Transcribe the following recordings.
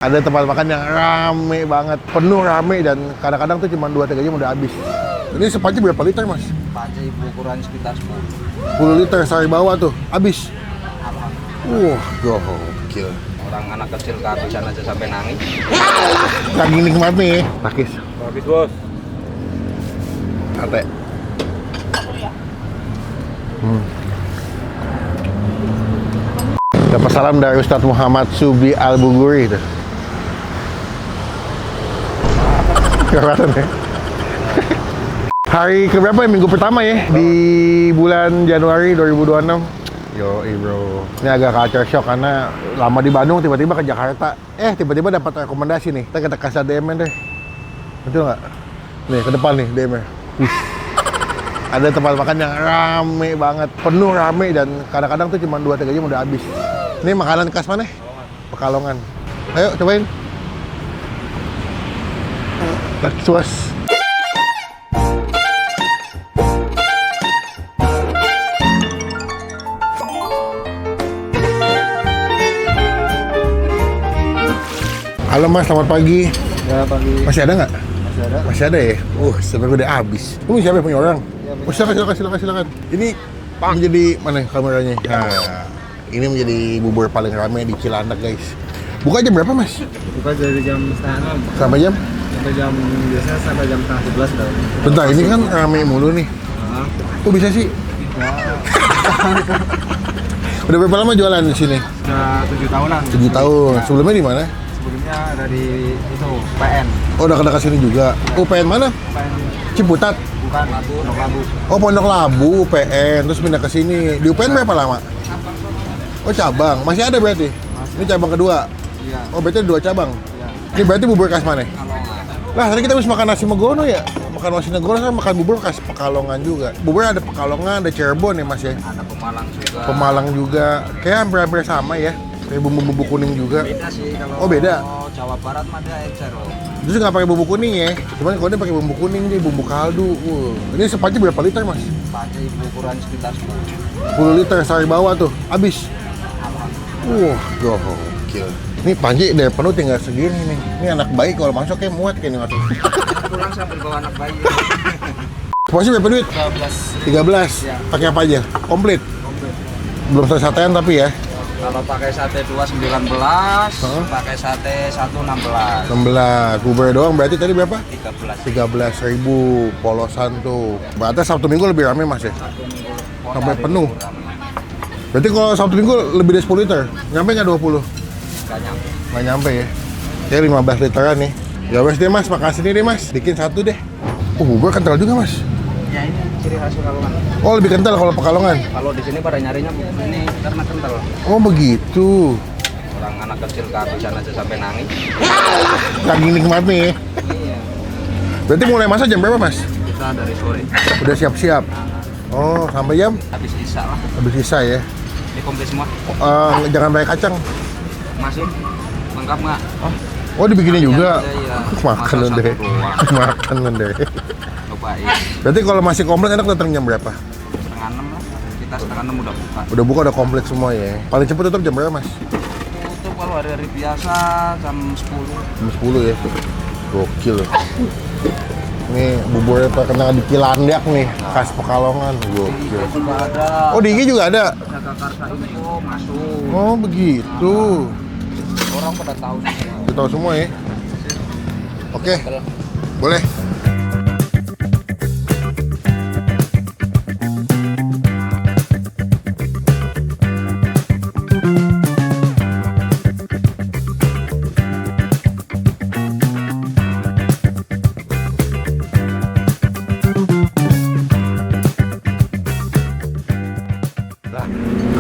Ada tempat makan yang rame banget, penuh rame, dan kadang-kadang tuh cuma 2-3 jam udah habis. Ini sepanci berapa liter, Mas? Panci ukuran sekitar 10 liter sehari bawah tuh, habis. Alhamdulillah. Gokil. Orang anak kecil kehabisan aja sampai nangis. Saking nikmat nih, takis. Habis, Bos. Ate. Dapat salam dari Ustadz Muhammad Subi Al-Buguri itu. Kelihatan ya. Hari keberapa ya? Minggu pertama ya di bulan Januari 2026. Yo, bro. Ini agak culture shock karena lama di Bandung, tiba-tiba ke Jakarta. Tiba-tiba dapat rekomendasi nih. Kita kasih DM deh. Betul nggak? Nih, ke depan nih DM-nya. Ada tempat makan yang rame banget, penuh rame, dan kadang-kadang tuh cuma 2-3 jam udah habis. Ini makanan khas mana? Pekalongan. Ayo cobain. Suas. Halo Mas, selamat pagi. Ya, pagi. Masih ada nggak? Masih ada. Masih ada ya? Sebenarnya udah habis. Ini siapa yang punya orang? Ya, Silakan. Ini menjadi mana kameranya? Nah, ini menjadi bubur paling ramai di Cilandak, guys. Buka jam berapa, Mas? Buka dari jam setengah 6 Sampai jam? biasanya sampai jam setengah 11 dah. Bentar, ini kan rame mulu nih. Kok bisa sih? Udah berapa lama jualan di sini? Udah 7 tahunan. 7 tahun. Sebelumnya di mana? Sebelumnya ada di itu PN. Oh, udah dekat sini juga. PN mana? PN Ciputat. bukan Pondok Labu. Oh, Pondok Labu, PN. Terus pindah ke sini. Di UPN berapa lama? Oh, cabang. Masih ada berarti? Ini cabang kedua. Iya. Oh, berarti ada 2 cabang. Iya. Ini berarti bubur khas mana? Pekalongan. Lah, tadi kita habis makan nasi Megono ya? Makan nasi Megono kan makan bubur khas Pekalongan juga. Bubur ada Pekalongan, ada Cirebon ya, Mas ya? Ada Pemalang juga. Pemalang juga. Kayak hampir-hampir sama ya. Kayak bumbu-bumbu kuning juga. Beda sih kalau Oh, beda. Jawa Barat mah dia encer. Terus nggak pakai bumbu kuning ya? Cuman kalau dia pakai bumbu kuning nih, bumbu kaldu. Ini sepanci berapa liter, Mas? Panci ukuran sekitar 10 liter sehari bawah tuh, habis. Alhamdulillah. Gokil. Ini panci dari penuh tinggal segini nih. Ini anak bayi kalau masuk kayak muat kayak ini masuk. Pulang sambil bawa anak bayi. Porsi berapa duit? 13 13. Ya. Pakai apa aja? Komplit. komplit. Belum selesai satean tapi ya. Kalau pakai sate 2 19, pakai sate 1 16. 16. Bubur doang berarti tadi berapa? 13. 13.000 polosan tuh. Berarti Sabtu Minggu lebih rame, Mas ya? Satu minggu Sampai penuh. Berarti kalau Sabtu Minggu lebih dari 10 liter? Nyampe nggak 20? Gak nyampe. Nggak nyampe ya? Kayak 15 literan nih. Ya wes deh, Mas, makasih nih deh, Mas. Bikin satu deh. Bubur kental juga, Mas. Ya ini ciri khas Pekalongan. Oh, lebih kental kalau Pekalongan. Kalau di sini pada nyarinya ini karena kental. Oh, begitu. Orang anak kecil kehabisan aja sampai nangis. Saking nikmat nih. Iya. Berarti mulai masak jam berapa, Mas? Kita dari sore. Udah siap-siap. Oh, sampai jam? Habis isya lah. Habis sisa ya. Ini komplit semua. Jangan pakai kacang. Masuk. Lengkap nggak? Oh, dibikinin juga. Iya. Makan lu Masa deh. satu doang. Makan lu deh. Cobain. Berarti kalau masih komplit enak datang jam berapa? Setengah 6 lah. Kita setengah 6 udah buka. Udah buka, udah komplit semua ya. Paling cepet tutup jam berapa, Mas? Tutup kalau hari-hari biasa jam 10. Jam 10 ya. Gokil. Ini buburnya terkenal di Cilandak nih, khas Pekalongan. Gokil. Juga ada. Oh, di IG juga ada? Jaga Karsa Info masuk. Oh, begitu. Orang pada tahu semua. Kita tahu semua ya. Oke, boleh.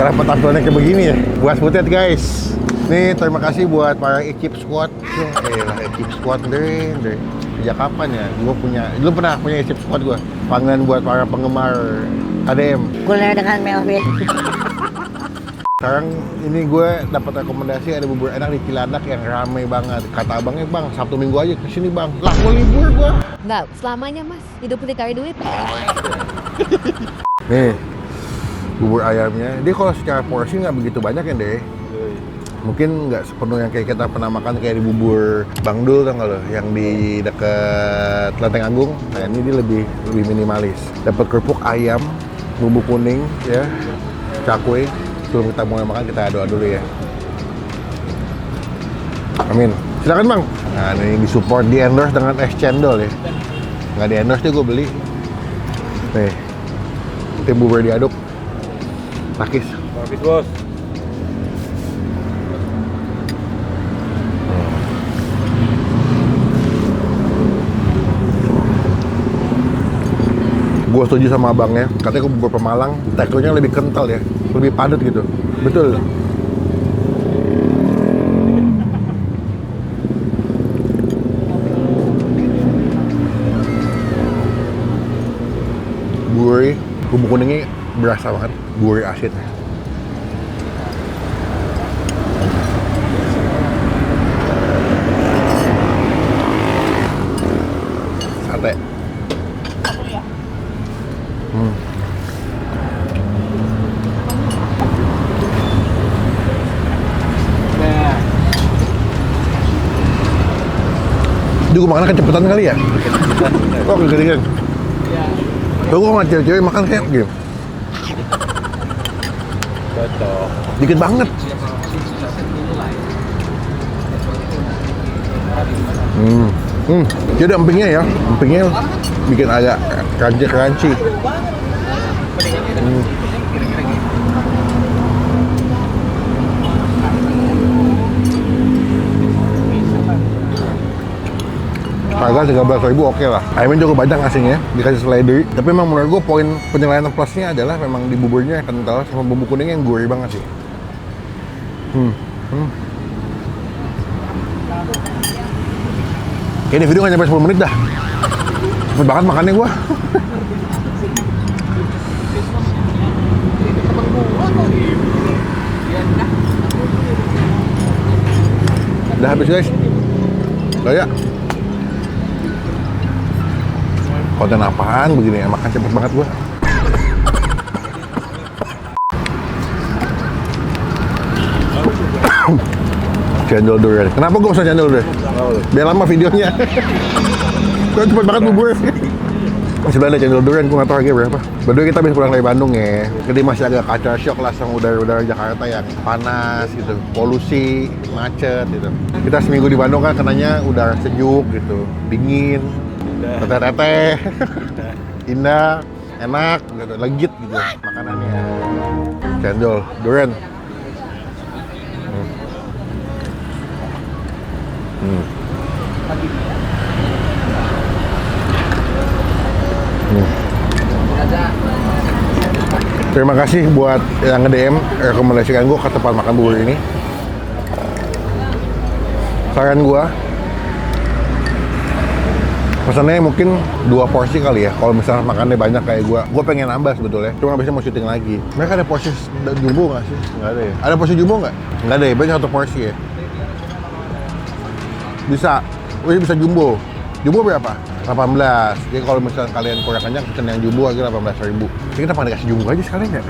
Karena penampilannya kayak begini ya, buat butet guys. Nih terima kasih buat para ekip squad. Ekip squad dari sejak kapan ya? Gue punya, dulu pernah punya ekip squad gue. Panggilan buat para penggemar KDM. Kuliner dengan Melvin. Sekarang ini gue dapat rekomendasi ada bubur enak di Cilandak yang ramai banget. Kata abangnya, bang Sabtu Minggu aja kesini bang. Lah mau libur gue. Nggak, selamanya mas. Hidup dicari duit. Nih bubur ayamnya, dia kalau secara porsi nggak begitu banyak ya deh. Mungkin nggak sepenuh yang kayak kita pernah makan kayak di bubur Bang Dul kan kalau yang di dekat Lenteng Agung. Nah ini dia lebih minimalis. Dapat kerupuk ayam, bumbu kuning ya, cakwe. Sebelum kita mulai makan kita doa dulu ya. Amin. Silakan Bang. Nah ini disupport, di endorse dengan es cendol ya. Nggak di endorse dia gue beli. Nih, tim bubur diaduk. Takis. Habis bos. Gue setuju sama abangnya, katanya ke bubur Pemalang teksturnya lebih kental ya, lebih padat gitu. Betul. Gurih, bumbu kuningnya berasa banget, gurih asin. Sate. Duh, gue makannya kecepatan kali ya? Kok kegedean? Tuh, gue ngeliat cewek-cewek makan kayak gitu. Cocok. Dikit banget. Jadi empingnya ya, empingnya bikin agak crunchy. Harga 13.000 oke lah. Ayamnya cukup banyak asingnya, dikasih seledri. Tapi memang menurut gue poin penilaian plusnya adalah memang di buburnya kental sama bumbu kuning yang gurih banget sih. Kayaknya video nggak nyampe 10 menit dah. Cepet banget makannya gue. Udah habis guys. Udah ya. Konten apaan begini ya, makan cepet banget gua. Cendol durian. Kenapa gua pesan cendol durian? Biar lama videonya. Kok cepet banget bubur. Masih ada cendol durian, gua nggak tahu harganya berapa. Berdua kita habis pulang dari Bandung ya. Jadi masih agak kacau shock lah sama udara-udara Jakarta yang panas gitu, polusi, macet gitu. Kita seminggu di Bandung kan kenanya udara sejuk gitu, dingin. Teteh-teteh, indah, enak, gitu, legit gitu makanannya. Cendol, durian. Terima kasih buat yang nge-DM rekomendasikan gue ke tempat makan bubur ini. Saran gue, pesannya mungkin 2 porsi kali ya. Kalau misalnya makannya banyak kayak gue pengen nambah sebetulnya. Cuma biasanya mau syuting lagi. Mereka ada porsi jumbo nggak sih? Nggak ada ya. Ada porsi jumbo nggak? Nggak ada ya. Banyak 1 porsi ya. Bisa. Bisa jumbo. Jumbo berapa? 18. Jadi kalau misalnya kalian kurang kenyang, pesen yang jumbo harga 18.000. Jadi kita pada kasih jumbo aja sekalian nggak?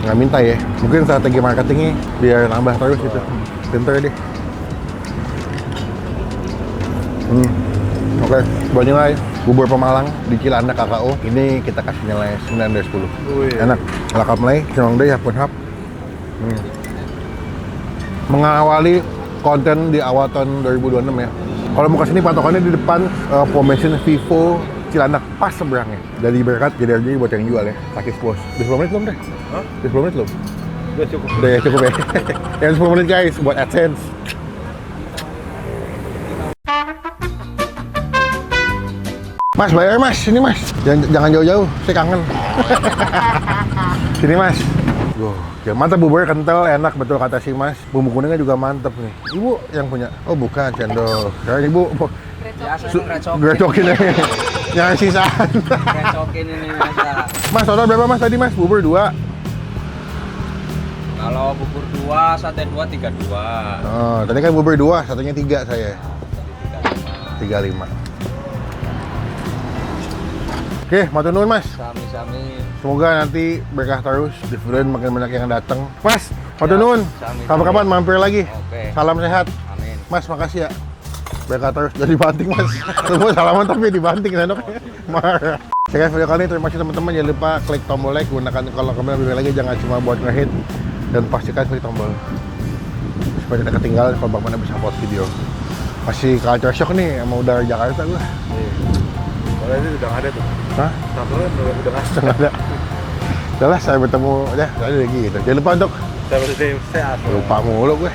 Nggak minta ya. Mungkin strategi marketingnya biar nambah terus gitu. Pinter deh. Oke, buat nilai bubur Pemalang di Cilandak KKO ini kita kasih nilai 9 dari 10. Enak, lengkap mulai, senang deh ya pun hap. Mengawali konten di awal tahun 2026 ya. Kalau mau kesini patokannya di depan pom bensin Vivo Cilandak pas seberangnya. Dari berkat jadi buat yang jual ya, Takis Bos. Udah 10 menit belum deh? Hah? Udah 10 menit belum? Udah cukup. Udah ya cukup ya. Yang 10 menit guys buat AdSense. Mas, bayar mas, sini mas. Jangan jauh-jauh, saya kangen. Sini mas. Ya, mantap buburnya kental, enak betul kata si mas. Bumbu kuningnya juga mantep nih. Ibu yang punya? Oh bukan, cendol. Sekarang ibu grecokin aja. Jangan sisaan. Grecokin ini biasa. Mas, total berapa mas tadi mas? Bubur 2. Kalau bubur 2, sate 2, 32. Oh, tadi kan bubur 2, satunya 3 saya. 35. Oke, matur nuwun mas. Sami-sami. Semoga nanti berkah terus, dividend makin banyak yang datang. Mas, matur kapan-kapan mampir lagi. Oke. Salam sehat. Amin. Mas, makasih ya. Berkah terus jadi banting mas. Semua salaman tapi dibanting Nanok. Marah. Sekian video kali ini, terima kasih teman-teman. Jangan lupa klik tombol like, gunakan kalau komen lebih lagi, jangan cuma buat nge-hit. Dan pastikan klik tombol supaya tidak ketinggalan kalau Bang Mana bisa upload video. Masih culture shock nih sama udara Jakarta gua. Kalau ini udah nggak ada tuh. Hah? Satuan udah Nggak ada. Udah lah, saya bertemu. Udah lagi gitu. Jangan lupa untuk saya sehat. lupa mulu gue.